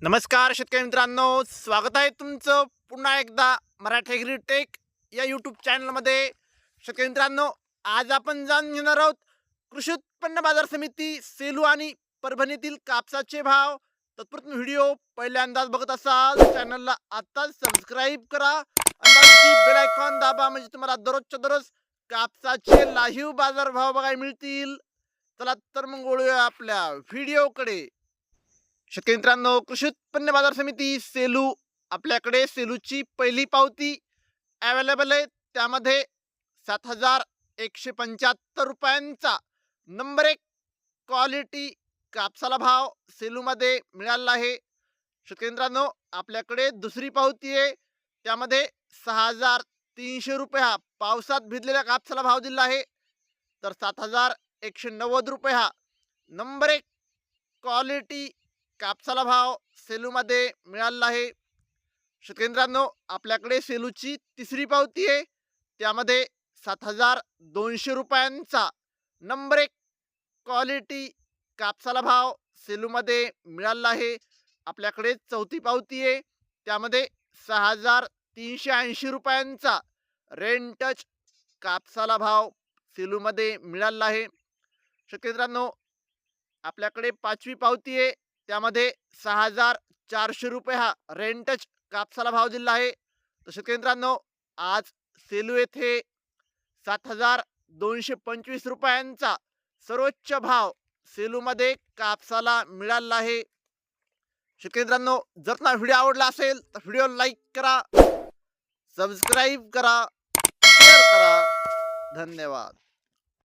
नमस्कार शेतकरी मित्रांनो, स्वागत आहे तुमचं पुन्हा एकदा मराठी ॲग्रीटेक या यूट्यूब चॅनलमध्ये. शेतकरी मित्रांनो, आज आपण जाणून घेणार आहोत कृषी उत्पन्न बाजार समिती सेलू आणि परभणीतील कापसाचे भाव. तत्पूर्वी व्हिडिओ पहिल्यांदाच बघत असाल चॅनलला आताच सबस्क्राईब करा आणि बेल आयकॉन दाबा, म्हणजे तुम्हाला दररोजच्या दररोज कापसाचे लाईव्ह बाजार भाव बघायला मिळतील. चला तर मग वळूया आपल्या व्हिडिओकडे. शेतकरी मित्रांनो, कृषी उत्पन्न बाजार समिती सेलू, आपल्याकडे सेलूची पहिली पावती अवेलेबल आहे. त्यामध्ये 7,175 रुपयांचा नंबर 1 क्वालिटी कापसाला भाव सेलूमध्ये मिळाला आहे. शेतकरी मित्रांनो, आपल्याकडे दुसरी पावती आहे. त्यामध्ये 6,300 रुपये हा पावसात भिजलेल्या कापसाला भाव दिला आहे. तर 7,190 रुपये हा नंबर 1 क्वालिटी कापसाला भाव सेलूमध्ये मिळाला आहे. शेतकरी मित्रांनो, आपल्याकडे सेलूची तिसरी पावती आहे. त्यामध्ये 7,200 रुपयांचा नंबर 1 क्वालिटी कापसाला भाव सेलूमध्ये मिळाला आहे. आपल्याकडे चौथी पावती आहे. त्यामध्ये 6,380 रुपयांचा रेन टच कापसाला भाव सेलूमध्ये मिळाला आहे. शेतकरी मित्रांनो, आपल्याकडे पाचवी पावती आहे. त्यामध्ये 6,400 रुपये हा रेन टच कापसाला भाव दिला आहे. तर शेतकरी मित्रांनो, आज सेलू येथे 7,225 रुपयांचा सर्वोच्च भाव सेलूमध्ये कापसाला मिळाला आहे. शेतकरी मित्रांनो, जर तुम्हाला व्हिडिओ आवडला असेल तर व्हिडिओ लाईक करा, सबस्क्राईब करा, शेअर करा. धन्यवाद.